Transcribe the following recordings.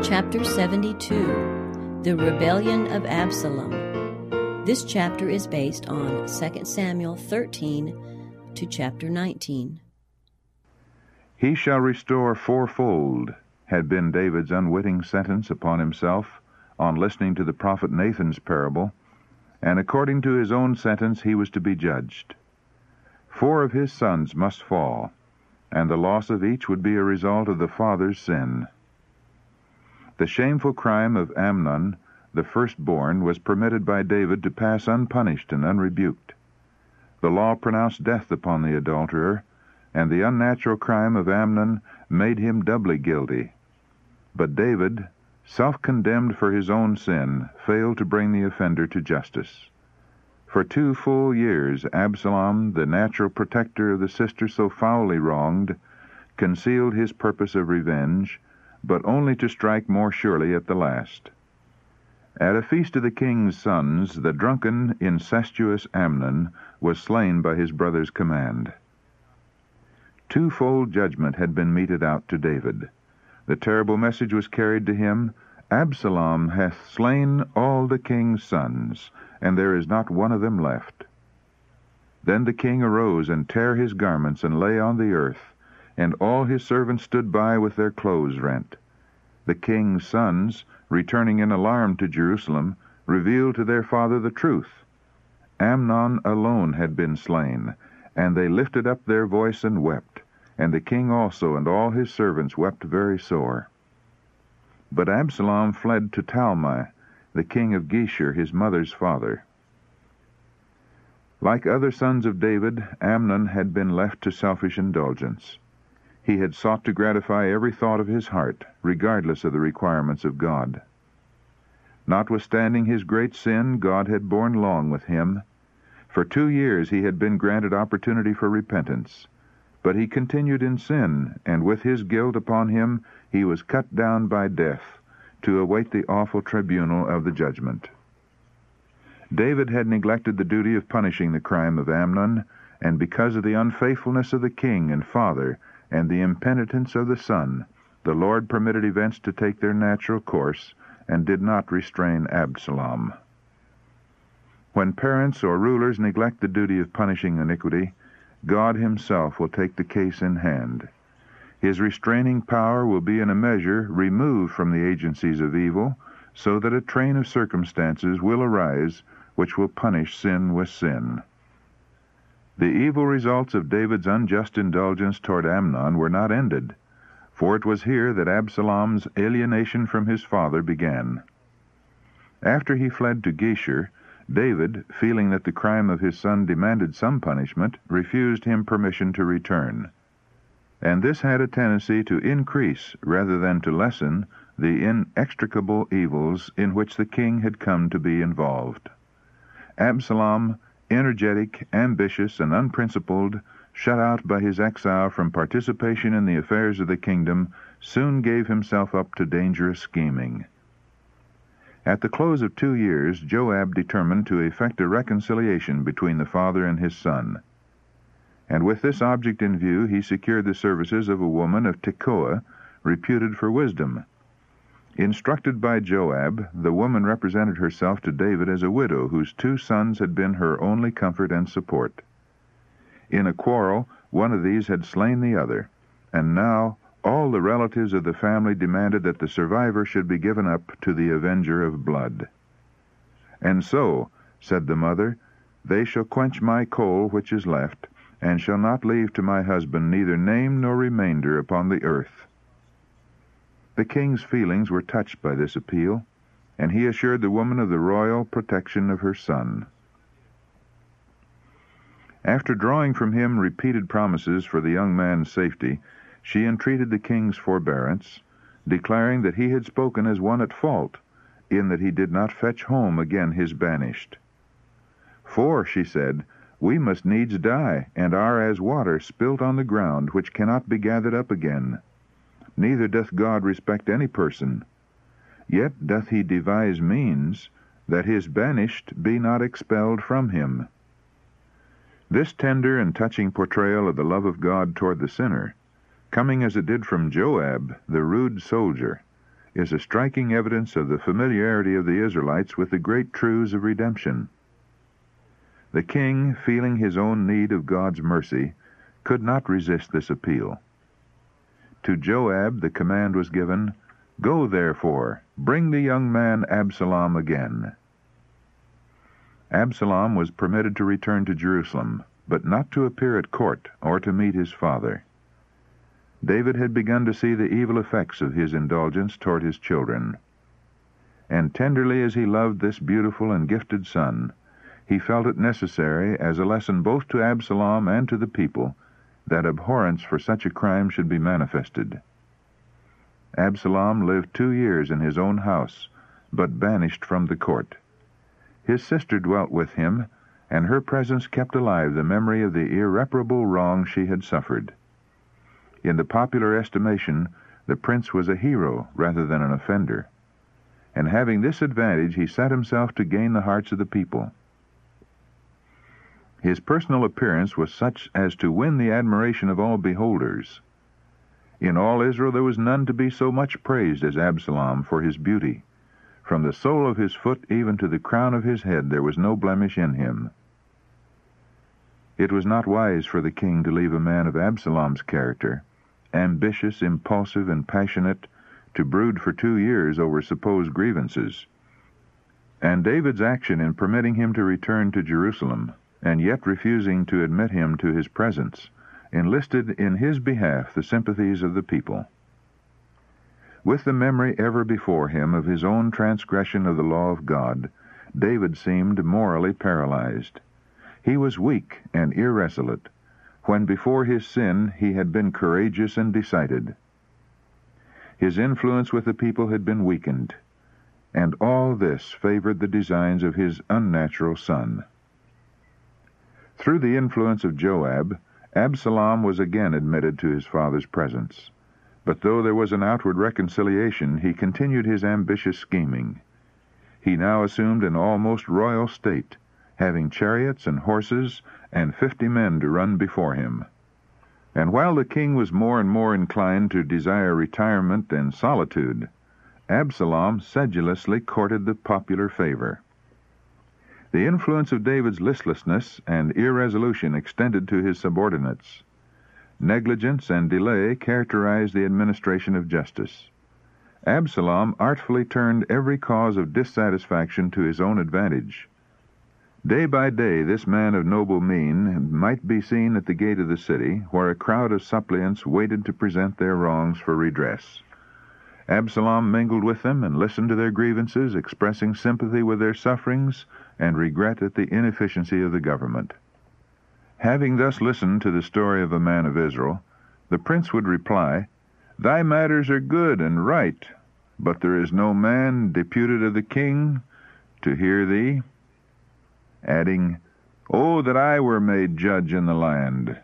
Chapter 72, The Rebellion of Absalom. This chapter is based on 2 Samuel 13 to chapter 19. He shall restore fourfold, had been David's unwitting sentence upon himself on listening to the prophet Nathan's parable, and according to his own sentence he was to be judged. 4 of his sons must fall, and the loss of each would be a result of the father's sin. The shameful crime of Amnon, the firstborn, was permitted by David to pass unpunished and unrebuked. The law pronounced death upon the adulterer, and the unnatural crime of Amnon made him doubly guilty. But David, self-condemned for his own sin, failed to bring the offender to justice. For 2 full years, Absalom, the natural protector of the sister so foully wronged, concealed his purpose of revenge, but only to strike more surely at the last. At a feast of the king's sons, the drunken, incestuous Amnon was slain by his brother's command. 2-fold judgment had been meted out to David. The terrible message was carried to him, Absalom hath slain all the king's sons, and there is not one of them left. Then the king arose and tare his garments and lay on the earth, and all his servants stood by with their clothes rent. The king's sons, returning in alarm to Jerusalem, revealed to their father the truth. Amnon alone had been slain, and they lifted up their voice and wept, and the king also and all his servants wept very sore. But Absalom fled to Talmai, the king of Geshur, his mother's father. Like other sons of David, Amnon had been left to selfish indulgence. He had sought to gratify every thought of his heart, regardless of the requirements of God. Notwithstanding his great sin, God had borne long with him. For 2 years he had been granted opportunity for repentance, but he continued in sin, and with his guilt upon him he was cut down by death, to await the awful tribunal of the judgment. David had neglected the duty of punishing the crime of Amnon, and because of the unfaithfulness of the king and father, and the impenitence of the son, the Lord permitted events to take their natural course, and did not restrain Absalom. When parents or rulers neglect the duty of punishing iniquity, God himself will take the case in hand. His restraining power will be in a measure removed from the agencies of evil, so that a train of circumstances will arise which will punish sin with sin. The evil results of David's unjust indulgence toward Amnon were not ended, for it was here that Absalom's alienation from his father began. After he fled to Geshur, David, feeling that the crime of his son demanded some punishment, refused him permission to return. And this had a tendency to increase rather than to lessen the inextricable evils in which the king had come to be involved. Absalom, energetic, ambitious, and unprincipled, shut out by his exile from participation in the affairs of the kingdom, soon gave himself up to dangerous scheming. At the close of 2 years, Joab determined to effect a reconciliation between the father and his son. And with this object in view, he secured the services of a woman of Tekoa, reputed for wisdom. Instructed by Joab, the woman represented herself to David as a widow whose 2 sons had been her only comfort and support. In a quarrel, one of these had slain the other, and now all the relatives of the family demanded that the survivor should be given up to the avenger of blood. And so, said the mother, they shall quench my coal which is left, and shall not leave to my husband neither name nor remainder upon the earth. The king's feelings were touched by this appeal, and he assured the woman of the royal protection of her son. After drawing from him repeated promises for the young man's safety, she entreated the king's forbearance, declaring that he had spoken as one at fault, in that he did not fetch home again his banished. For, she said, we must needs die, and are as water spilt on the ground, which cannot be gathered up again. Neither doth God respect any person. Yet doth he devise means, that his banished be not expelled from him. This tender and touching portrayal of the love of God toward the sinner, coming as it did from Joab, the rude soldier, is a striking evidence of the familiarity of the Israelites with the great truths of redemption. The king, feeling his own need of God's mercy, could not resist this appeal. To Joab the command was given, "Go therefore, bring the young man Absalom again." Absalom was permitted to return to Jerusalem, but not to appear at court or to meet his father. David had begun to see the evil effects of his indulgence toward his children. And tenderly as he loved this beautiful and gifted son, he felt it necessary, as a lesson both to Absalom and to the people, that abhorrence for such a crime should be manifested. Absalom lived 2 years in his own house, but banished from the court. His sister dwelt with him, and her presence kept alive the memory of the irreparable wrong she had suffered. In the popular estimation, the prince was a hero rather than an offender, and having this advantage, he set himself to gain the hearts of the people. His personal appearance was such as to win the admiration of all beholders. In all Israel there was none to be so much praised as Absalom for his beauty. From the sole of his foot even to the crown of his head there was no blemish in him. It was not wise for the king to leave a man of Absalom's character, ambitious, impulsive, and passionate, to brood for 2 years over supposed grievances. And David's action in permitting him to return to Jerusalem, and yet refusing to admit him to his presence, enlisted in his behalf the sympathies of the people. With the memory ever before him of his own transgression of the law of God, David seemed morally paralyzed. He was weak and irresolute, when before his sin he had been courageous and decided. His influence with the people had been weakened, and all this favored the designs of his unnatural son. Through the influence of Joab, Absalom was again admitted to his father's presence. But though there was an outward reconciliation, he continued his ambitious scheming. He now assumed an almost royal state, having chariots and horses and 50 men to run before him. And while the king was more and more inclined to desire retirement and solitude, Absalom sedulously courted the popular favor. The influence of David's listlessness and irresolution extended to his subordinates. Negligence and delay characterized the administration of justice. Absalom artfully turned every cause of dissatisfaction to his own advantage. Day by day this man of noble mien might be seen at the gate of the city, where a crowd of suppliants waited to present their wrongs for redress. Absalom mingled with them and listened to their grievances, expressing sympathy with their sufferings and regret at the inefficiency of the government. Having thus listened to the story of a man of Israel, the prince would reply, "Thy matters are good and right, but there is no man deputed of the king to hear thee," adding, "Oh, that I were made judge in the land,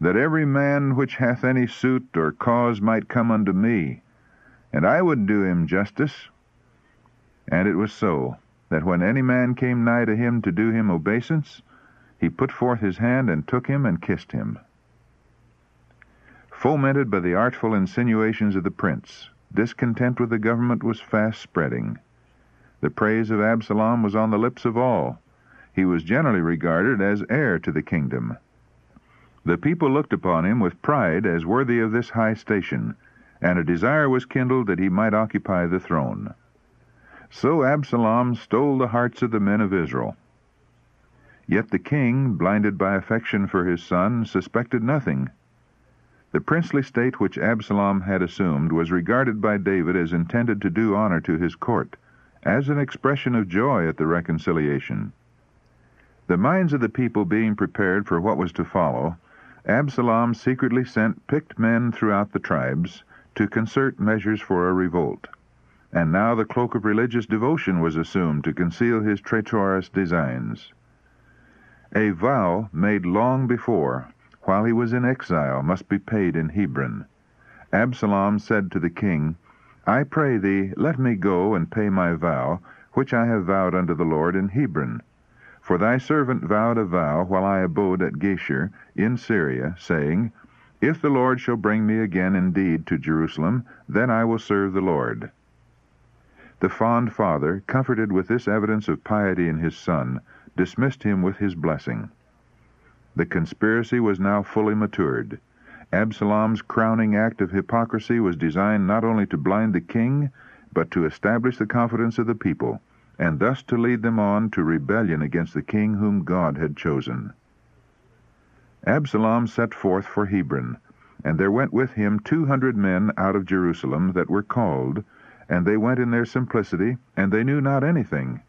that every man which hath any suit or cause might come unto me, and I would do him justice." And it was so, that when any man came nigh to him to do him obeisance, he put forth his hand and took him and kissed him. Fomented by the artful insinuations of the prince, discontent with the government was fast spreading. The praise of Absalom was on the lips of all. He was generally regarded as heir to the kingdom. The people looked upon him with pride as worthy of this high station, and a desire was kindled that he might occupy the throne. So Absalom stole the hearts of the men of Israel. Yet the king, blinded by affection for his son, suspected nothing. The princely state which Absalom had assumed was regarded by David as intended to do honor to his court, as an expression of joy at the reconciliation. The minds of the people being prepared for what was to follow, Absalom secretly sent picked men throughout the tribes to concert measures for a revolt. And now the cloak of religious devotion was assumed to conceal his traitorous designs. A vow made long before, while he was in exile, must be paid in Hebron. Absalom said to the king, "I pray thee, let me go and pay my vow, which I have vowed unto the Lord in Hebron. For thy servant vowed a vow while I abode at Geshur in Syria, saying, If the Lord shall bring me again indeed to Jerusalem, then I will serve the Lord. The fond father, comforted with this evidence of piety in his son, dismissed him with his blessing. The conspiracy was now fully matured. Absalom's crowning act of hypocrisy was designed not only to blind the king, but to establish the confidence of the people, and thus to lead them on to rebellion against the king whom God had chosen. Absalom set forth for Hebron, and there went with him 200 men out of Jerusalem that were called, and they went in their simplicity, and they knew not anything.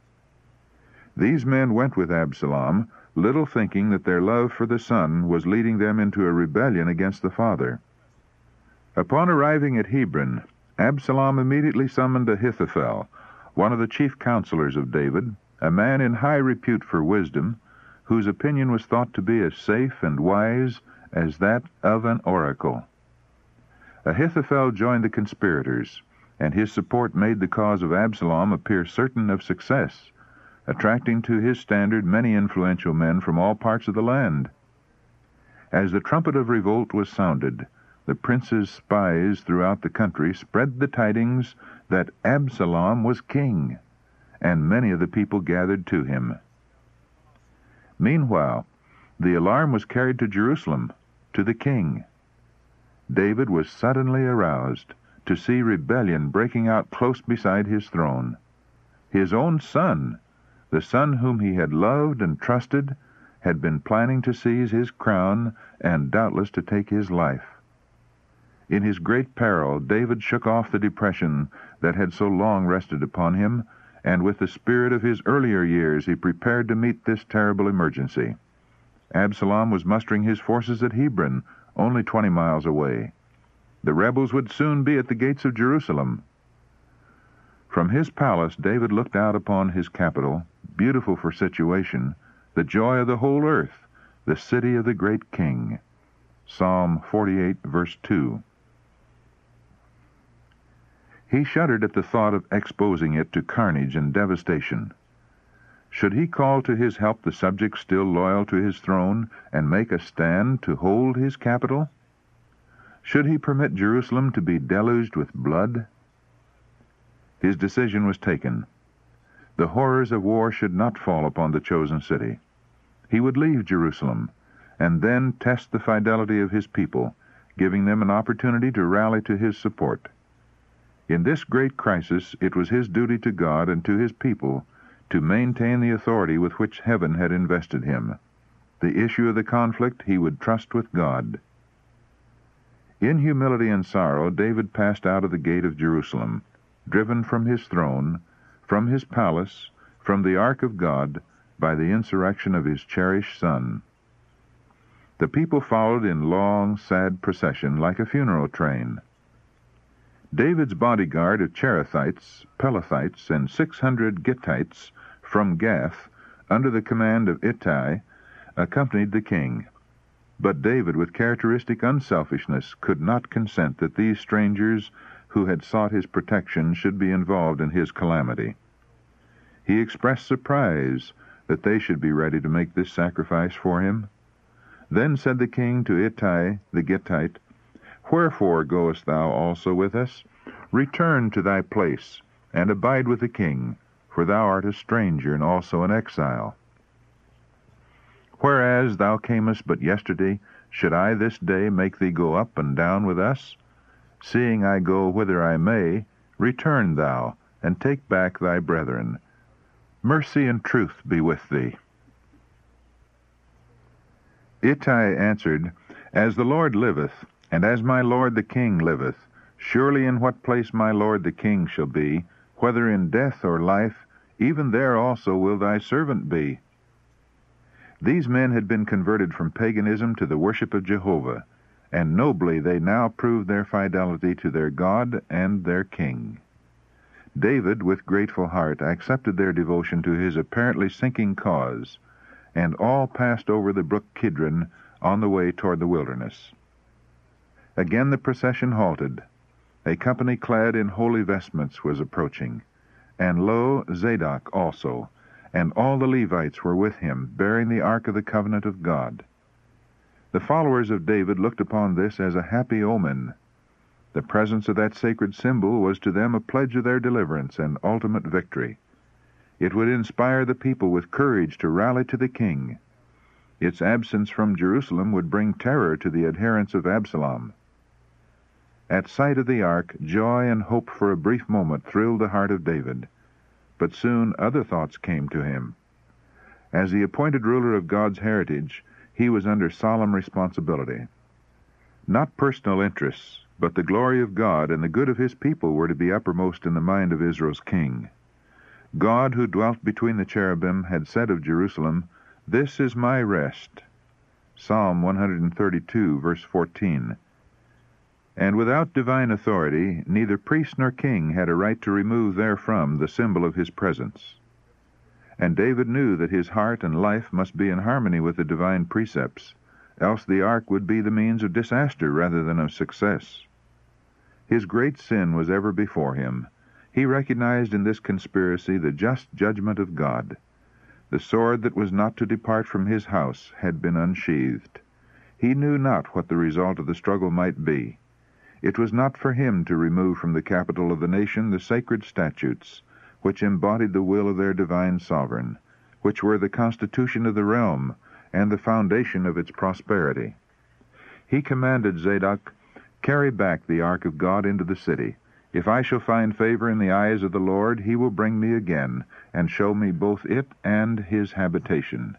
These men went with Absalom, little thinking that their love for the son was leading them into a rebellion against the father. Upon arriving at Hebron, Absalom immediately summoned Ahithophel, one of the chief counselors of David, a man in high repute for wisdom, whose opinion was thought to be as safe and wise as that of an oracle. Ahithophel joined the conspirators, and his support made the cause of Absalom appear certain of success, attracting to his standard many influential men from all parts of the land. As the trumpet of revolt was sounded, the prince's spies throughout the country spread the tidings that Absalom was king, and many of the people gathered to him. Meanwhile, the alarm was carried to Jerusalem, to the king. David was suddenly aroused to see rebellion breaking out close beside his throne. His own son, the son whom he had loved and trusted, had been planning to seize his crown and doubtless to take his life. In his great peril, David shook off the depression that had so long rested upon him, and with the spirit of his earlier years he prepared to meet this terrible emergency. Absalom was mustering his forces at Hebron, only 20 miles away. The rebels would soon be at the gates of Jerusalem. From his palace, David looked out upon his capital, beautiful for situation, the joy of the whole earth, the city of the great king. Psalm 48, verse 2. He shuddered at the thought of exposing it to carnage and devastation. Should he call to his help the subjects still loyal to his throne and make a stand to hold his capital? Should he permit Jerusalem to be deluged with blood? His decision was taken. The horrors of war should not fall upon the chosen city. He would leave Jerusalem, and then test the fidelity of his people, giving them an opportunity to rally to his support. In this great crisis, it was his duty to God and to his people to maintain the authority with which heaven had invested him. The issue of the conflict he would trust with God. In humility and sorrow, David passed out of the gate of Jerusalem, driven from his throne, from his palace, from the ark of God, by the insurrection of his cherished son. The people followed in long, sad procession like a funeral train. David's bodyguard of Cherethites, Pelethites, and 600 Gittites from Gath, under the command of Ittai, accompanied the king. But David, with characteristic unselfishness, could not consent that these strangers who had sought his protection should be involved in his calamity. He expressed surprise that they should be ready to make this sacrifice for him. Then said the king to Ittai the Gittite, "Wherefore goest thou also with us? Return to thy place, and abide with the king, for thou art a stranger and also an exile. Whereas thou camest but yesterday, should I this day make thee go up and down with us? Seeing I go whither I may, return thou, and take back thy brethren. Mercy and truth be with thee." Ittai answered, "As the Lord liveth, and as my lord the king liveth, surely in what place my lord the king shall be, whether in death or life, even there also will thy servant be." These men had been converted from paganism to the worship of Jehovah, and nobly they now proved their fidelity to their God and their king. David, with grateful heart, accepted their devotion to his apparently sinking cause, and all passed over the brook Kidron on the way toward the wilderness. Again the procession halted. A company clad in holy vestments was approaching, and lo, Zadok also, and all the Levites were with him, bearing the ark of the covenant of God. The followers of David looked upon this as a happy omen. The presence of that sacred symbol was to them a pledge of their deliverance and ultimate victory. It would inspire the people with courage to rally to the king. Its absence from Jerusalem would bring terror to the adherents of Absalom. At sight of the ark, joy and hope for a brief moment thrilled the heart of David, but soon other thoughts came to him. As the appointed ruler of God's heritage, he was under solemn responsibility. Not personal interests, but the glory of God and the good of his people were to be uppermost in the mind of Israel's king. God, who dwelt between the cherubim, had said of Jerusalem, "This is my rest." Psalm 132, verse 14. And without divine authority, neither priest nor king had a right to remove therefrom the symbol of his presence. And David knew that his heart and life must be in harmony with the divine precepts, else the ark would be the means of disaster rather than of success. His great sin was ever before him. He recognized in this conspiracy the just judgment of God. The sword that was not to depart from his house had been unsheathed. He knew not what the result of the struggle might be. It was not for him to remove from the capital of the nation the sacred statutes, which embodied the will of their divine sovereign, which were the constitution of the realm and the foundation of its prosperity. He commanded Zadok, "Carry back the ark of God into the city. If I shall find favor in the eyes of the Lord, he will bring me again, and show me both it and his habitation.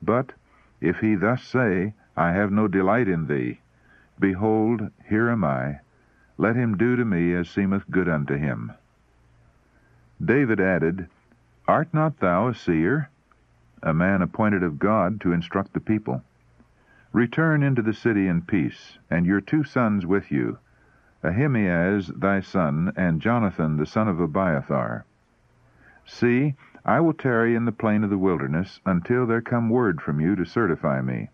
But if he thus say, I have no delight in thee, behold, here am I. Let him do to me as seemeth good unto him." David added, "Art not thou a seer?" A man appointed of God to instruct the people. "Return into the city in peace, and your 2 sons with you, Ahimaaz thy son, and Jonathan the son of Abiathar. See, I will tarry in the plain of the wilderness until there come word from you to certify me."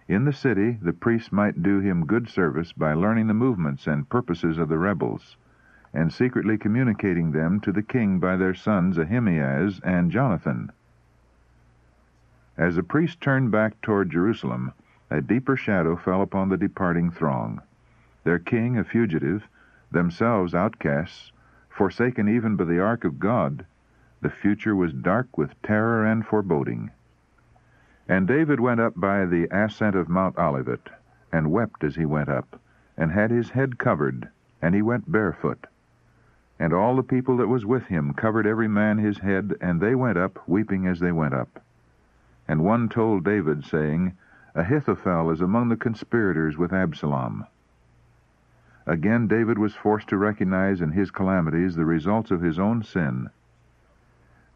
In the city the priests might do him good service by learning the movements and purposes of the rebels, and secretly communicating them to the king by their sons Ahimaaz and Jonathan. As the priests turned back toward Jerusalem, a deeper shadow fell upon the departing throng. Their king a fugitive, themselves outcasts, forsaken even by the ark of God, the future was dark with terror and foreboding. And David went up by the ascent of Mount Olivet, and wept as he went up, and had his head covered, and he went barefoot. And all the people that was with him covered every man his head, and they went up, weeping as they went up. And one told David, saying, "Ahithophel is among the conspirators with Absalom." Again David was forced to recognize in his calamities the results of his own sin.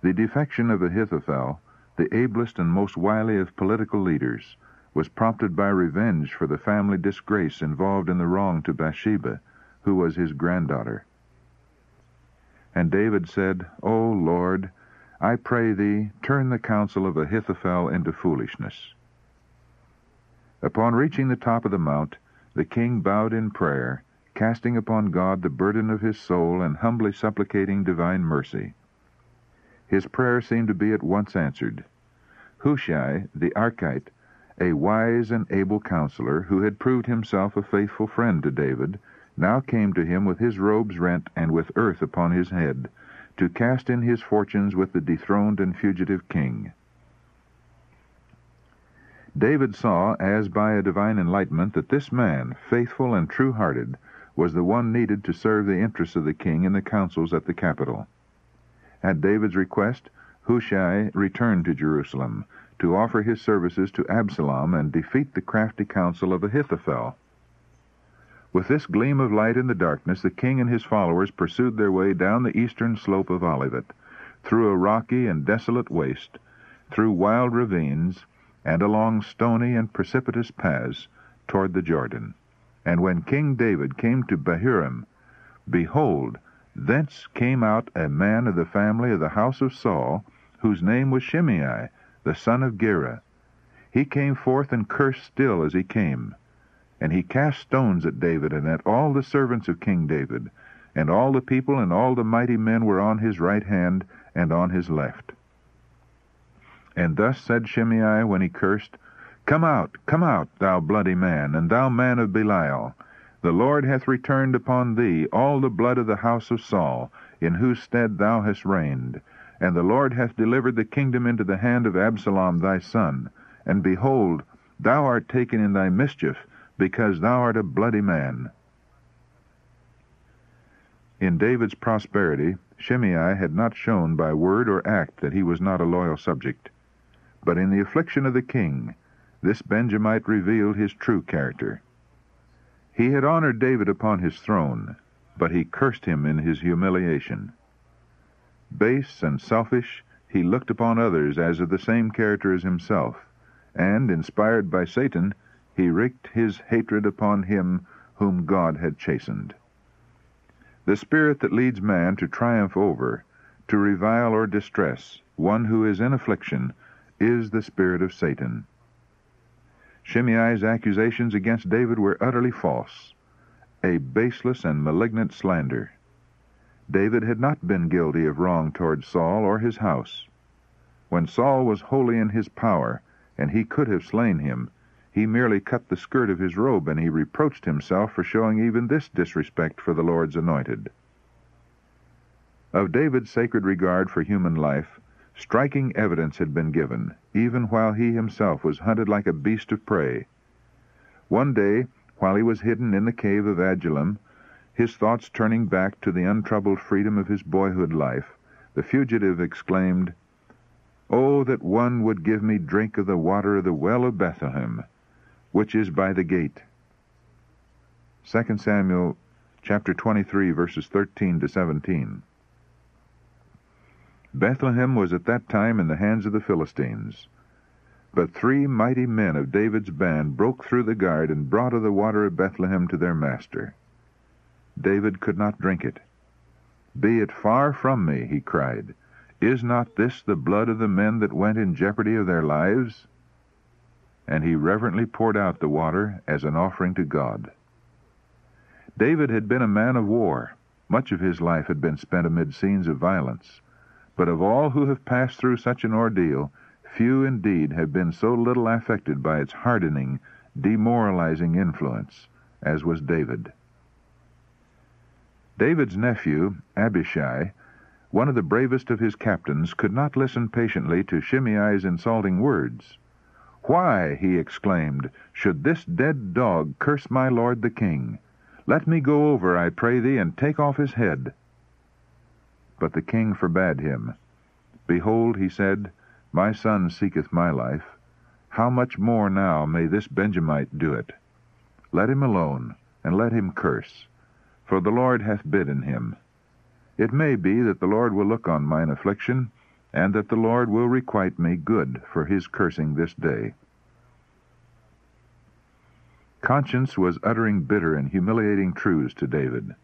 The defection of Ahithophel, the ablest and most wily of political leaders, was prompted by revenge for the family disgrace involved in the wrong to Bathsheba, who was his granddaughter. And David said, "O Lord, I pray thee, turn the counsel of Ahithophel into foolishness." Upon reaching the top of the mount, the king bowed in prayer, casting upon God the burden of his soul and humbly supplicating divine mercy. His prayer seemed to be at once answered. Hushai, the Archite, a wise and able counselor who had proved himself a faithful friend to David, now came to him with his robes rent and with earth upon his head, to cast in his fortunes with the dethroned and fugitive king. David saw, as by a divine enlightenment, that this man, faithful and true-hearted, was the one needed to serve the interests of the king in the councils at the capital. At David's request, Hushai returned to Jerusalem to offer his services to Absalom and defeat the crafty counsel of Ahithophel. With this gleam of light in the darkness, the king and his followers pursued their way down the eastern slope of Olivet, through a rocky and desolate waste, through wild ravines, and along stony and precipitous paths toward the Jordan. And when King David came to Bahurim, behold, thence came out a man of the family of the house of Saul, whose name was Shimei, the son of Gera. He came forth and cursed still as he came. And he cast stones at David and at all the servants of King David, and all the people and all the mighty men were on his right hand and on his left. And thus said Shimei when he cursed, come out, thou bloody man, and thou man of Belial. The Lord hath returned upon thee all the blood of the house of Saul, in whose stead thou hast reigned. And the Lord hath delivered the kingdom into the hand of Absalom thy son. And behold, thou art taken in thy mischief, because thou art a bloody man. In David's prosperity, Shimei had not shown by word or act that he was not a loyal subject. But in the affliction of the king, this Benjamite revealed his true character. He had honored David upon his throne, but he cursed him in his humiliation. Base and selfish, he looked upon others as of the same character as himself, and, inspired by Satan, he wreaked his hatred upon him whom God had chastened. The spirit that leads man to triumph over, to revile or distress one who is in affliction, is the spirit of Satan. Shimei's accusations against David were utterly false, a baseless and malignant slander. David had not been guilty of wrong toward Saul or his house. When Saul was wholly in his power, and he could have slain him, he merely cut the skirt of his robe, and he reproached himself for showing even this disrespect for the Lord's anointed. Of David's sacred regard for human life, striking evidence had been given, even while he himself was hunted like a beast of prey. One day, while he was hidden in the cave of Adullam, his thoughts turning back to the untroubled freedom of his boyhood life, the fugitive exclaimed, "Oh, that one would give me drink of the water of the well of Bethlehem, which is by the gate." 2 Samuel chapter 23, verses 13 to 17. Bethlehem was at that time in the hands of the Philistines. But 3 mighty men of David's band broke through the guard and brought of the water of Bethlehem to their master. David could not drink it. "Be it far from me," he cried. "Is not this the blood of the men that went in jeopardy of their lives?" And he reverently poured out the water as an offering to God. David had been a man of war. Much of his life had been spent amid scenes of violence. But of all who have passed through such an ordeal, few indeed have been so little affected by its hardening, demoralizing influence as was David. David's nephew, Abishai, one of the bravest of his captains, could not listen patiently to Shimei's insulting words. "Why," he exclaimed, "should this dead dog curse my lord the king? Let me go over, I pray thee, and take off his head." But the king forbade him. "Behold," he said, "my son seeketh my life. How much more now may this Benjamite do it? Let him alone, and let him curse, for the Lord hath bidden him. It may be that the Lord will look on mine affliction, and that the Lord will requite me good for his cursing this day." Conscience was uttering bitter and humiliating truths to David.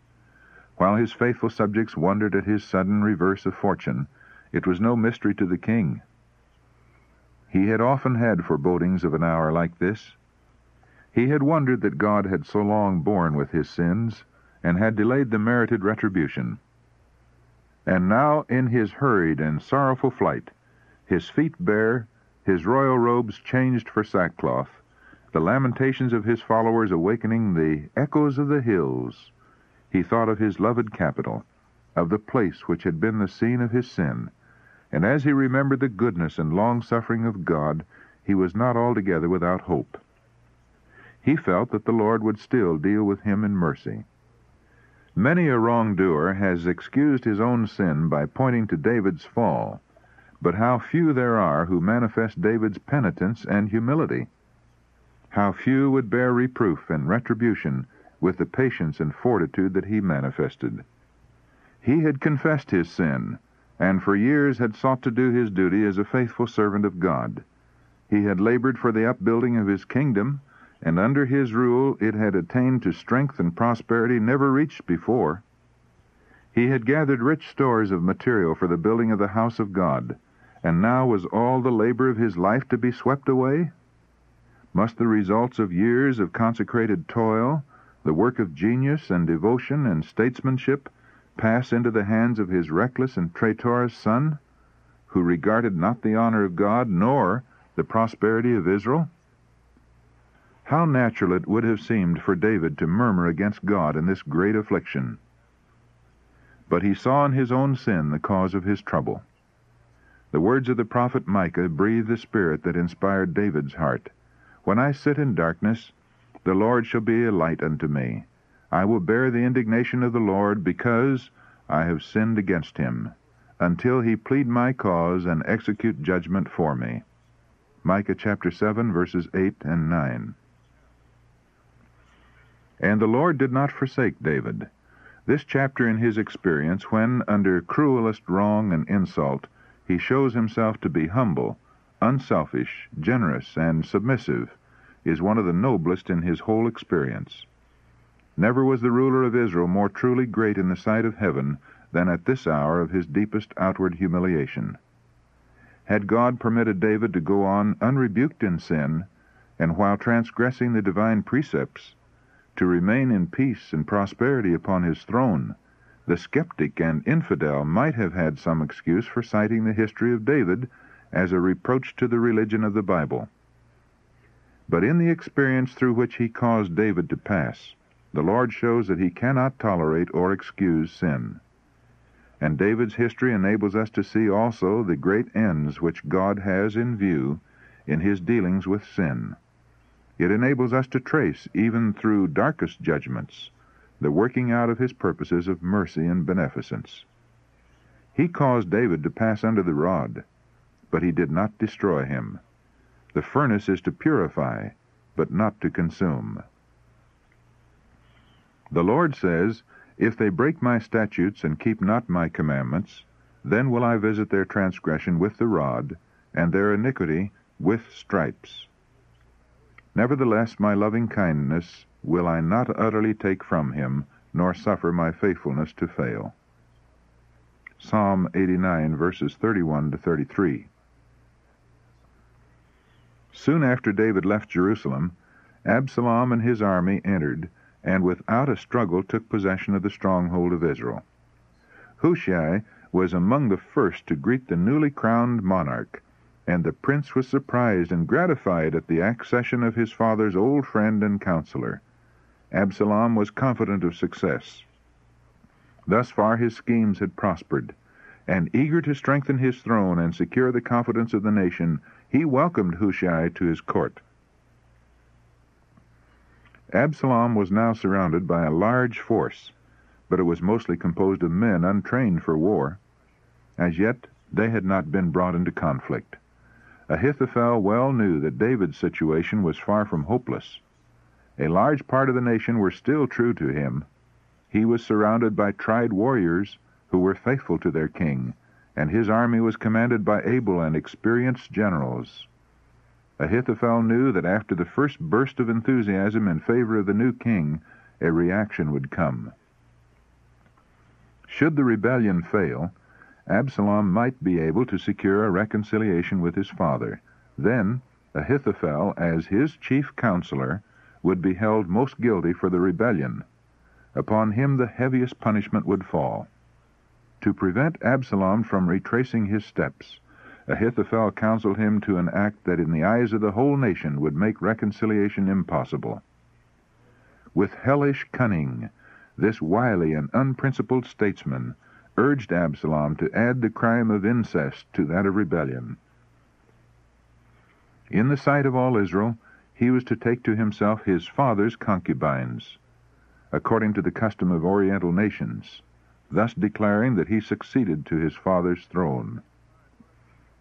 While his faithful subjects wondered at his sudden reverse of fortune, it was no mystery to the king. He had often had forebodings of an hour like this. He had wondered that God had so long borne with his sins, and had delayed the merited retribution. And now, in his hurried and sorrowful flight, his feet bare, his royal robes changed for sackcloth, the lamentations of his followers awakening the echoes of the hills, he thought of his loved capital, of the place which had been the scene of his sin, and as he remembered the goodness and long-suffering of God, he was not altogether without hope. He felt that the Lord would still deal with him in mercy. Many a wrongdoer has excused his own sin by pointing to David's fall, but how few there are who manifest David's penitence and humility. How few would bear reproof and retribution with the patience and fortitude that he manifested. He had confessed his sin, and for years had sought to do his duty as a faithful servant of God. He had labored for the upbuilding of his kingdom, and under his rule it had attained to strength and prosperity never reached before. He had gathered rich stores of material for the building of the house of God, and now was all the labor of his life to be swept away? Must the results of years of consecrated toil, the work of genius and devotion and statesmanship, pass into the hands of his reckless and traitorous son, who regarded not the honor of God nor the prosperity of Israel? How natural it would have seemed for David to murmur against God in this great affliction. But he saw in his own sin the cause of his trouble. The words of the prophet Micah breathe the spirit that inspired David's heart. When I sit in darkness, the Lord shall be a light unto me. I will bear the indignation of the Lord, because I have sinned against him, until he plead my cause and execute judgment for me. Micah chapter 7, verses 8 and 9. And the Lord did not forsake David. This chapter in his experience, when, under cruelest wrong and insult, he shows himself to be humble, unselfish, generous, and submissive, is one of the noblest in his whole experience. Never was the ruler of Israel more truly great in the sight of heaven than at this hour of his deepest outward humiliation. Had God permitted David to go on unrebuked in sin, and while transgressing the divine precepts, to remain in peace and prosperity upon his throne, the skeptic and infidel might have had some excuse for citing the history of David as a reproach to the religion of the Bible. But in the experience through which he caused David to pass, the Lord shows that he cannot tolerate or excuse sin. And David's history enables us to see also the great ends which God has in view in his dealings with sin. It enables us to trace, even through darkest judgments, the working out of his purposes of mercy and beneficence. He caused David to pass under the rod, but he did not destroy him. The furnace is to purify, but not to consume. The Lord says, If they break my statutes and keep not my commandments, then will I visit their transgression with the rod, and their iniquity with stripes. Nevertheless, my loving kindness will I not utterly take from him, nor suffer my faithfulness to fail. Psalm 89, verses 31 to 33. Soon after David left Jerusalem, Absalom and his army entered, and without a struggle took possession of the stronghold of Israel. Hushai was among the first to greet the newly crowned monarch, and the prince was surprised and gratified at the accession of his father's old friend and counselor. Absalom was confident of success. Thus far his schemes had prospered, and eager to strengthen his throne and secure the confidence of the nation, he welcomed Hushai to his court. Absalom was now surrounded by a large force, but it was mostly composed of men untrained for war. As yet, they had not been brought into conflict. Ahithophel well knew that David's situation was far from hopeless. A large part of the nation were still true to him. He was surrounded by tried warriors who were faithful to their king, and his army was commanded by able and experienced generals. Ahithophel knew that after the first burst of enthusiasm in favor of the new king, a reaction would come. Should the rebellion fail, Absalom might be able to secure a reconciliation with his father. Then Ahithophel, as his chief counselor, would be held most guilty for the rebellion. Upon him the heaviest punishment would fall. To prevent Absalom from retracing his steps, Ahithophel counseled him to an act that in the eyes of the whole nation would make reconciliation impossible. With hellish cunning, this wily and unprincipled statesman urged Absalom to add the crime of incest to that of rebellion. In the sight of all Israel, he was to take to himself his father's concubines, according to the custom of Oriental nations, thus declaring that he succeeded to his father's throne.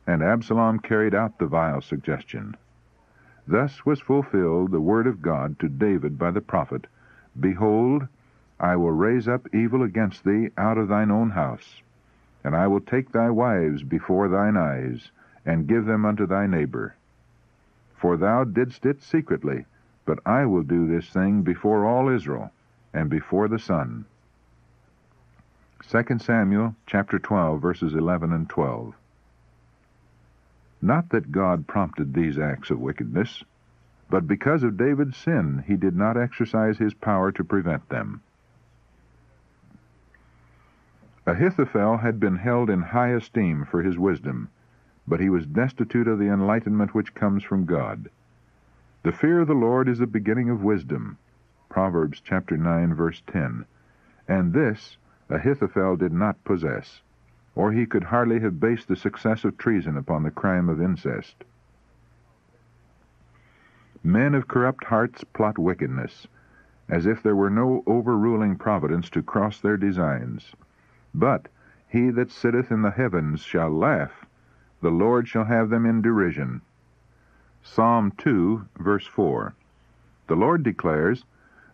And Absalom carried out the vile suggestion. Thus was fulfilled the word of God to David by the prophet, Behold, I will raise up evil against thee out of thine own house, and I will take thy wives before thine eyes, and give them unto thy neighbor. For thou didst it secretly, but I will do this thing before all Israel, and before the sun. 2 Samuel chapter 12, verses 11 and 12. Not that God prompted these acts of wickedness, but because of David's sin he did not exercise his power to prevent them. Ahithophel had been held in high esteem for his wisdom, but he was destitute of the enlightenment which comes from God. The fear of the Lord is the beginning of wisdom. Proverbs chapter 9, verse 10. And this Ahithophel did not possess, or he could hardly have based the success of treason upon the crime of incest. Men of corrupt hearts plot wickedness, as if there were no overruling providence to cross their designs. But he that sitteth in the heavens shall laugh, the Lord shall have them in derision. Psalm 2, verse 4. The Lord declares,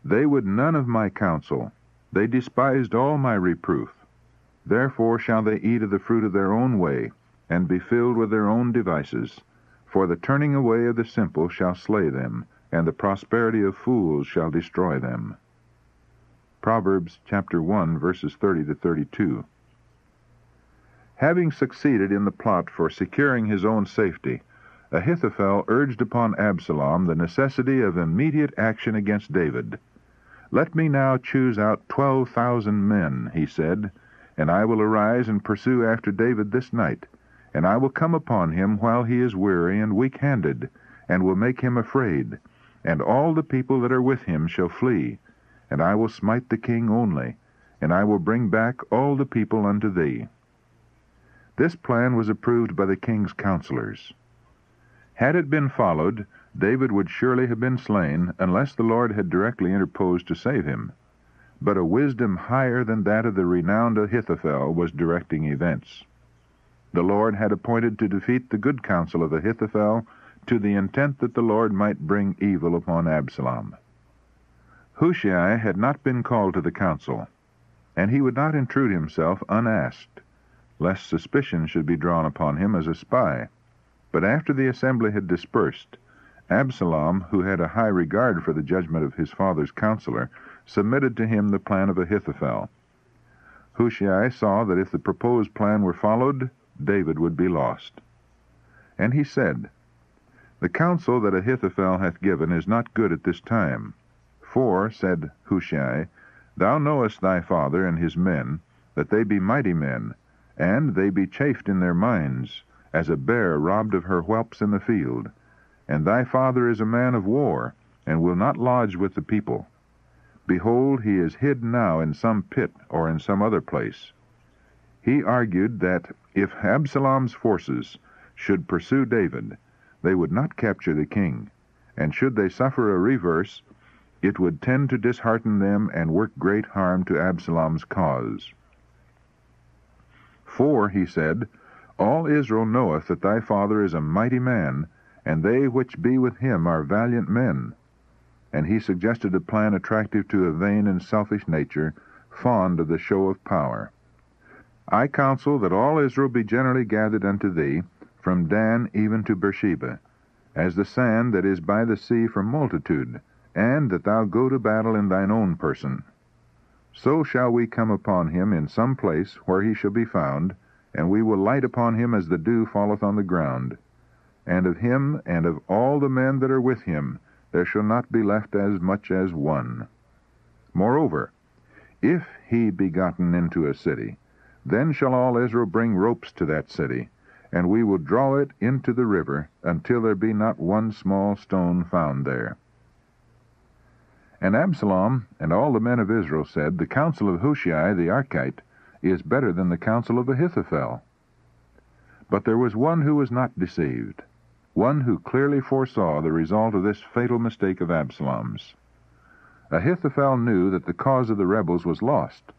They would none of my counsel, they despised all my reproof. Therefore shall they eat of the fruit of their own way, and be filled with their own devices. For the turning away of the simple shall slay them, and the prosperity of fools shall destroy them. Proverbs chapter 1, verses 30 to 32. Having succeeded in the plot for securing his own safety, Ahithophel urged upon Absalom the necessity of immediate action against David. "Let me now choose out 12,000 men," he said, "and I will arise and pursue after David this night, and I will come upon him while he is weary and weak-handed, and will make him afraid, and all the people that are with him shall flee, and I will smite the king only, and I will bring back all the people unto thee." This plan was approved by the king's counselors. Had it been followed, David would surely have been slain, unless the Lord had directly interposed to save him. But a wisdom higher than that of the renowned Ahithophel was directing events. The Lord had appointed to defeat the good counsel of Ahithophel, to the intent that the Lord might bring evil upon Absalom. Hushai had not been called to the council, and he would not intrude himself unasked, lest suspicion should be drawn upon him as a spy. But after the assembly had dispersed, Absalom, who had a high regard for the judgment of his father's counselor, submitted to him the plan of Ahithophel. Hushai saw that if the proposed plan were followed, David would be lost. And he said, "The counsel that Ahithophel hath given is not good at this time. For, said Hushai, thou knowest thy father and his men, that they be mighty men, and they be chafed in their minds, as a bear robbed of her whelps in the field. And thy father is a man of war, and will not lodge with the people. Behold, he is hid now in some pit or in some other place." He argued that if Absalom's forces should pursue David, they would not capture the king, and should they suffer a reverse, it would tend to dishearten them and work great harm to Absalom's cause. "For," he said, "all Israel knoweth that thy father is a mighty man, and they which be with him are valiant men." And he suggested a plan attractive to a vain and selfish nature, fond of the show of power. "I counsel that all Israel be generally gathered unto thee, from Dan even to Beersheba, as the sand that is by the sea from multitude, and that thou go to battle in thine own person. So shall we come upon him in some place where he shall be found, and we will light upon him as the dew falleth on the ground. And of him and of all the men that are with him there shall not be left as much as one. Moreover, if he be gotten into a city, then shall all Israel bring ropes to that city, and we will draw it into the river, until there be not one small stone found there." And Absalom and all the men of Israel said, "The counsel of Hushai the Archite is better than the counsel of Ahithophel." But there was one who was not deceived, one who clearly foresaw the result of this fatal mistake of Absalom's. Ahithophel knew that the cause of the rebels was lost,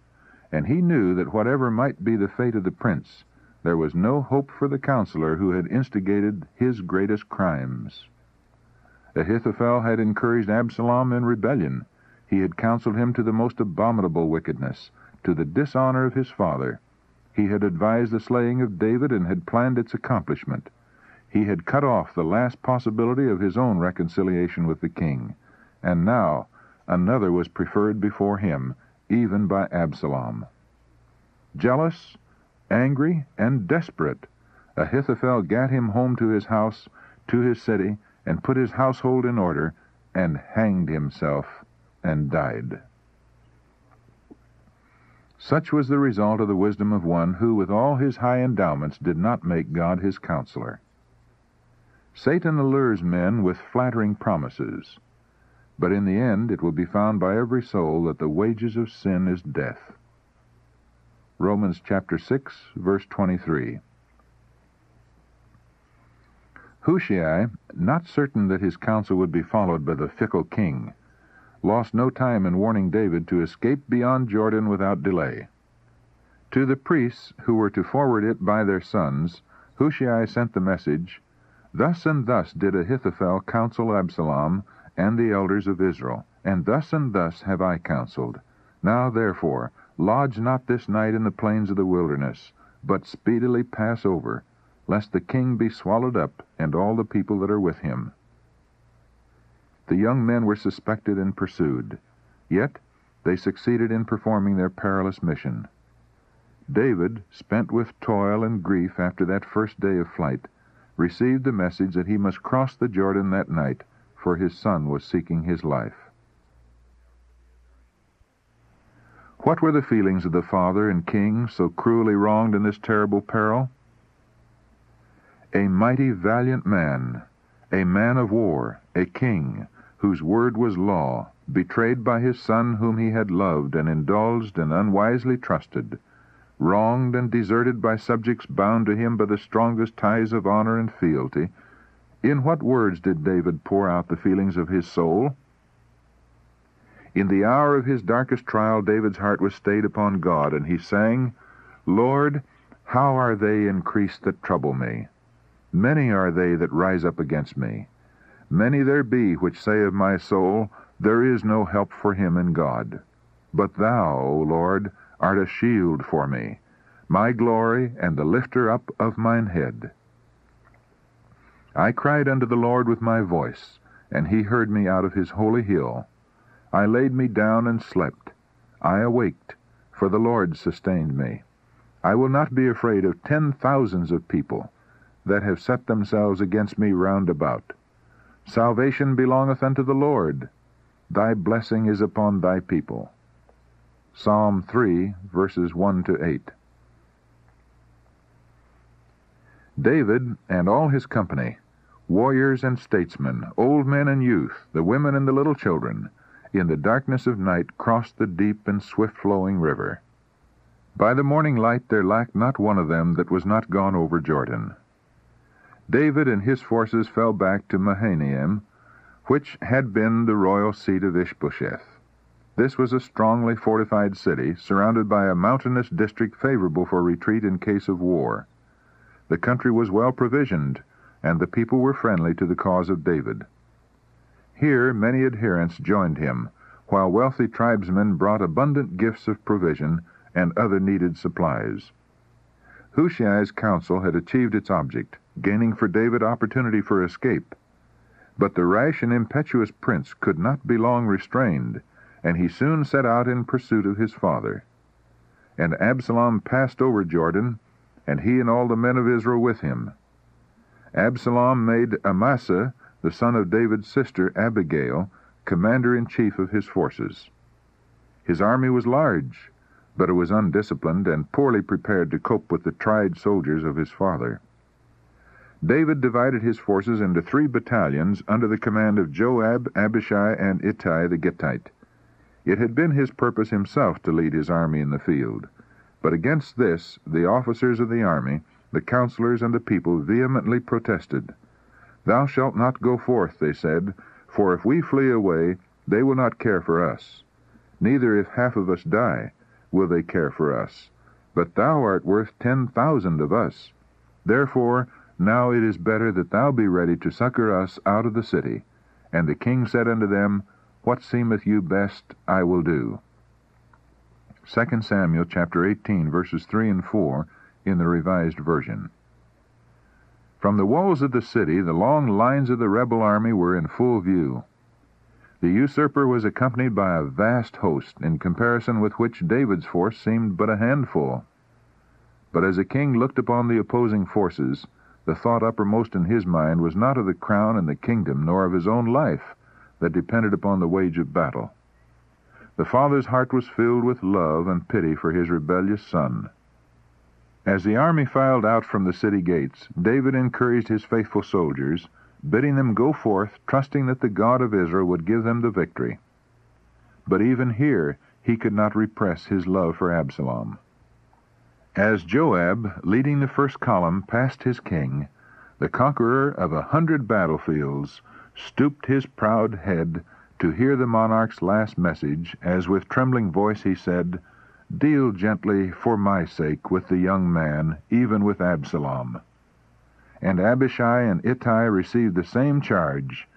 and he knew that whatever might be the fate of the prince, there was no hope for the counselor who had instigated his greatest crimes. Ahithophel had encouraged Absalom in rebellion. He had counseled him to the most abominable wickedness, to the dishonor of his father. He had advised the slaying of David and had planned its accomplishment. He had cut off the last possibility of his own reconciliation with the king. And now another was preferred before him, even by Absalom. Jealous, angry, and desperate, Ahithophel gat him home to his house, to his city, and put his household in order, and hanged himself, and died. Such was the result of the wisdom of one who, with all his high endowments, did not make God his counselor. Satan allures men with flattering promises, but in the end it will be found by every soul that the wages of sin is death. Romans chapter 6, verse 23. Hushai, not certain that his counsel would be followed by the fickle king, lost no time in warning David to escape beyond Jordan without delay. To the priests who were to forward it by their sons, Hushai sent the message, "Thus and thus did Ahithophel counsel Absalom and the elders of Israel, and thus have I counseled. Now therefore, lodge not this night in the plains of the wilderness, but speedily pass over, lest the king be swallowed up, and all the people that are with him." The young men were suspected and pursued, yet they succeeded in performing their perilous mission. David, spent with toil and grief after that first day of flight, received the message that he must cross the Jordan that night, for his son was seeking his life. What were the feelings of the father and king so cruelly wronged in this terrible peril? A mighty valiant man, a man of war, a king, whose word was law, betrayed by his son whom he had loved and indulged and unwisely trusted, wronged and deserted by subjects bound to him by the strongest ties of honor and fealty, in what words did David pour out the feelings of his soul? In the hour of his darkest trial, David's heart was stayed upon God, and he sang, "Lord, how are they increased that trouble me? Many are they that rise up against me. Many there be which say of my soul, there is no help for him in God. But thou, O Lord, art a shield for me, my glory and the lifter up of mine head. I cried unto the Lord with my voice, and he heard me out of his holy hill. I laid me down and slept. I awaked, for the Lord sustained me. I will not be afraid of 10,000s of people that have set themselves against me round about. Salvation belongeth unto the Lord. Thy blessing is upon thy people." Psalm 3, verses 1 to 8. David and all his company, warriors and statesmen, old men and youth, the women and the little children, in the darkness of night crossed the deep and swift-flowing river. By the morning light there lacked not one of them that was not gone over Jordan. David and his forces fell back to Mahanaim, which had been the royal seat of Ishbosheth. This was a strongly fortified city, surrounded by a mountainous district favorable for retreat in case of war. The country was well provisioned, and the people were friendly to the cause of David. Here many adherents joined him, while wealthy tribesmen brought abundant gifts of provision and other needed supplies. Hushai's counsel had achieved its object, gaining for David opportunity for escape. But the rash and impetuous prince could not be long restrained, and he soon set out in pursuit of his father. And Absalom passed over Jordan, and he and all the men of Israel with him. Absalom made Amasa, the son of David's sister Abigail, commander-in-chief of his forces. His army was large, but it was undisciplined and poorly prepared to cope with the tried soldiers of his father. David divided his forces into 3 battalions under the command of Joab, Abishai, and Ittai the Gittite. It had been his purpose himself to lead his army in the field, but against this the officers of the army, the counselors, and the people vehemently protested. "Thou shalt not go forth," they said, "for if we flee away, they will not care for us. Neither if half of us die, will they care for us. But thou art worth 10,000 of us. Therefore now it is better that thou be ready to succor us out of the city." And the king said unto them, "What seemeth you best, I will do." 2 Samuel chapter 18, verses 3 and 4, in the Revised Version. From the walls of the city, the long lines of the rebel army were in full view. The usurper was accompanied by a vast host, in comparison with which David's force seemed but a handful. But as the king looked upon the opposing forces, the thought uppermost in his mind was not of the crown and the kingdom, nor of his own life, that depended upon the wage of battle. The father's heart was filled with love and pity for his rebellious son. As the army filed out from the city gates, David encouraged his faithful soldiers, bidding them go forth, trusting that the God of Israel would give them the victory. But even here he could not repress his love for Absalom. As Joab, leading the first column, passed his king, the conqueror of 100 battlefields stooped his proud head to hear the monarch's last message, as with trembling voice he said, "Deal gently for my sake with the young man, even with Absalom." And Abishai and Ittai received the same charge,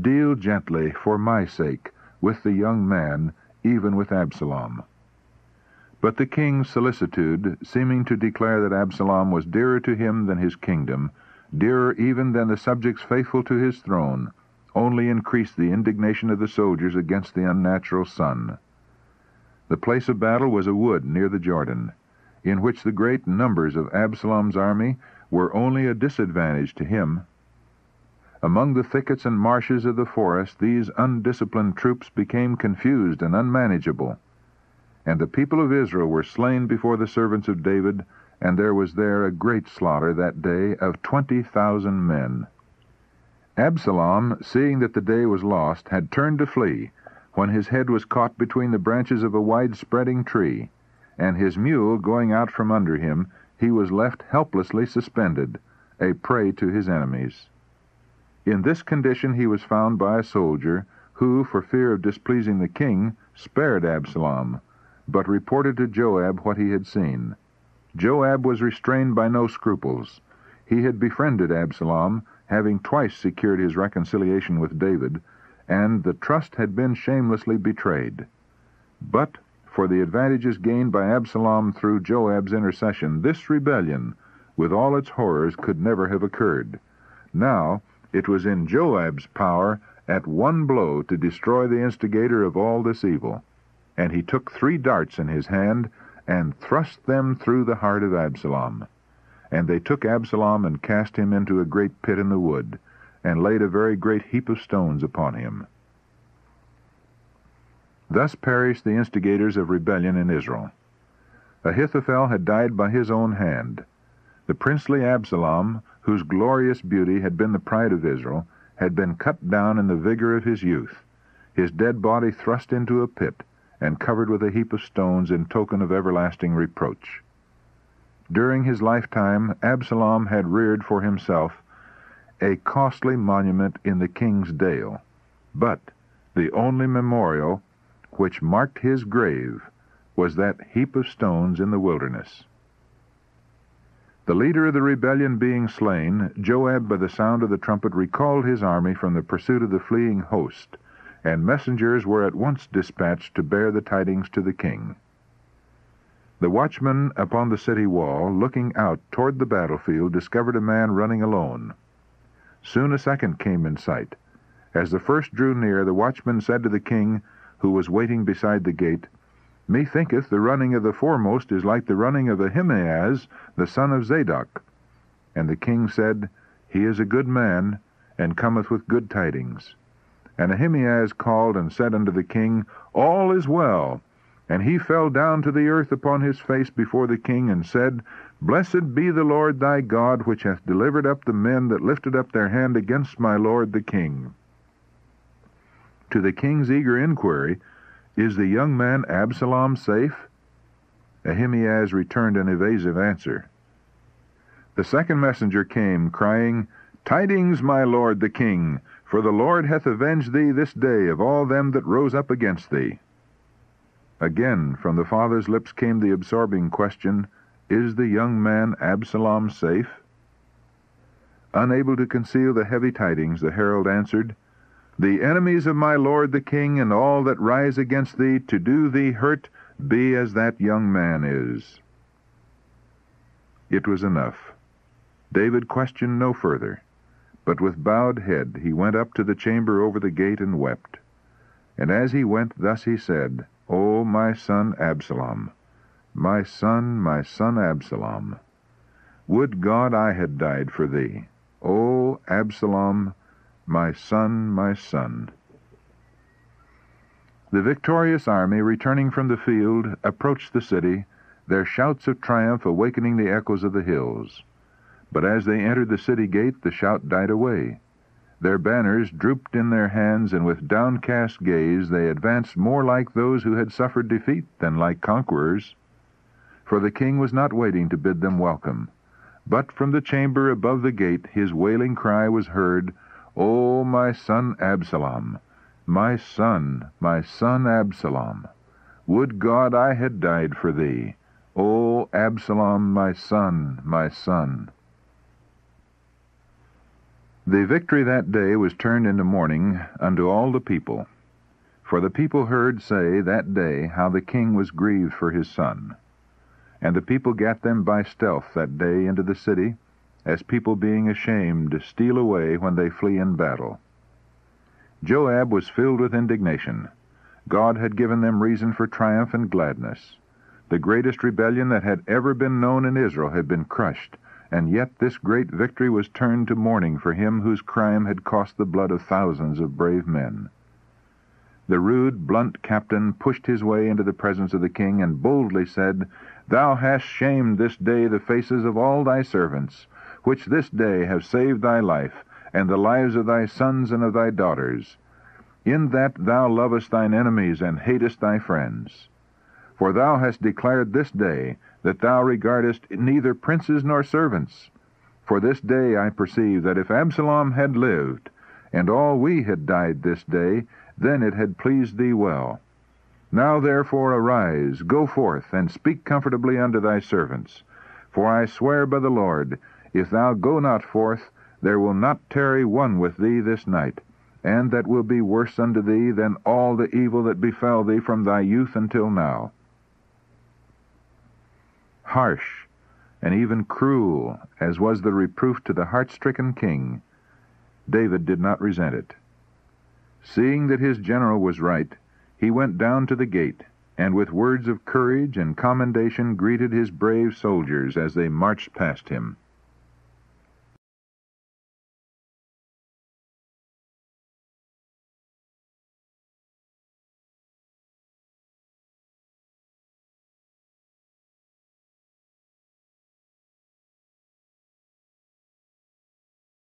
"Deal gently for my sake with the young man, even with Absalom." But the king's solicitude, seeming to declare that Absalom was dearer to him than his kingdom, dearer even than the subjects faithful to his throne, only increased the indignation of the soldiers against the unnatural son. The place of battle was a wood near the Jordan, in which the great numbers of Absalom's army were only a disadvantage to him. Among the thickets and marshes of the forest these undisciplined troops became confused and unmanageable, and the people of Israel were slain before the servants of David, and there was there a great slaughter that day of 20,000 men. Absalom, seeing that the day was lost, had turned to flee, when his head was caught between the branches of a wide-spreading tree, and his mule going out from under him, he was left helplessly suspended, a prey to his enemies. In this condition he was found by a soldier, who, for fear of displeasing the king, spared Absalom, but reported to Joab what he had seen. Joab was restrained by no scruples. He had befriended Absalom, having twice secured his reconciliation with David, and the trust had been shamelessly betrayed. But for the advantages gained by Absalom through Joab's intercession, this rebellion, with all its horrors, could never have occurred. Now it was in Joab's power at one blow to destroy the instigator of all this evil. And he took 3 darts in his hand, and thrust them through the heart of Absalom. And they took Absalom and cast him into a great pit in the wood, and laid a very great heap of stones upon him. Thus perished the instigators of rebellion in Israel. Ahithophel had died by his own hand. The princely Absalom, whose glorious beauty had been the pride of Israel, had been cut down in the vigor of his youth, his dead body thrust into a pit, and covered with a heap of stones in token of everlasting reproach. During his lifetime, Absalom had reared for himself a costly monument in the king's dale, but the only memorial which marked his grave was that heap of stones in the wilderness. The leader of the rebellion being slain, Joab, by the sound of the trumpet, recalled his army from the pursuit of the fleeing host, and messengers were at once dispatched to bear the tidings to the king. The watchman upon the city wall, looking out toward the battlefield, discovered a man running alone. Soon a second came in sight. As the first drew near, the watchman said to the king, who was waiting beside the gate, "Methinketh the running of the foremost is like the running of Ahimaaz, the son of Zadok." And the king said, "He is a good man, and cometh with good tidings." And Ahimaaz called and said unto the king, "All is well." And he fell down to the earth upon his face before the king, and said, "Blessed be the Lord thy God, which hath delivered up the men that lifted up their hand against my lord the king." To the king's eager inquiry, "Is the young man Absalom safe?" Ahimaaz returned an evasive answer. The second messenger came, crying, "Tidings, my lord the king, for the Lord hath avenged thee this day of all them that rose up against thee." Again from the father's lips came the absorbing question, "Is the young man Absalom safe?" Unable to conceal the heavy tidings, the herald answered, "The enemies of my lord the king, and all that rise against thee to do thee hurt, be as that young man is." It was enough. David questioned no further, but with bowed head he went up to the chamber over the gate and wept. And as he went, thus he said, "O my son Absalom, my son Absalom, would God I had died for thee. O Absalom, my son, my son." The victorious army, returning from the field, approached the city, their shouts of triumph awakening the echoes of the hills. But as they entered the city gate, the shout died away. Their banners drooped in their hands, and with downcast gaze they advanced more like those who had suffered defeat than like conquerors. For the king was not waiting to bid them welcome. But from the chamber above the gate his wailing cry was heard, "O my son Absalom, my son Absalom! Would God I had died for thee! O Absalom, my son, my son!" The victory that day was turned into mourning unto all the people. For the people heard say that day how the king was grieved for his son. And the people gat them by stealth that day into the city, as people being ashamed steal away when they flee in battle. Joab was filled with indignation. God had given them reason for triumph and gladness. The greatest rebellion that had ever been known in Israel had been crushed, and yet this great victory was turned to mourning for him whose crime had cost the blood of thousands of brave men. The rude, blunt captain pushed his way into the presence of the king and boldly said, "Thou hast shamed this day the faces of all thy servants, which this day have saved thy life, and the lives of thy sons and of thy daughters, in that thou lovest thine enemies and hatest thy friends. For thou hast declared this day that thou regardest neither princes nor servants. For this day I perceive that if Absalom had lived, and all we had died this day, then it had pleased thee well. Now therefore arise, go forth, and speak comfortably unto thy servants. For I swear by the Lord, if thou go not forth, there will not tarry one with thee this night, and that will be worse unto thee than all the evil that befell thee from thy youth until now." Harsh and even cruel as was the reproof to the heart-stricken king, David did not resent it. Seeing that his general was right, he went down to the gate, and with words of courage and commendation greeted his brave soldiers as they marched past him.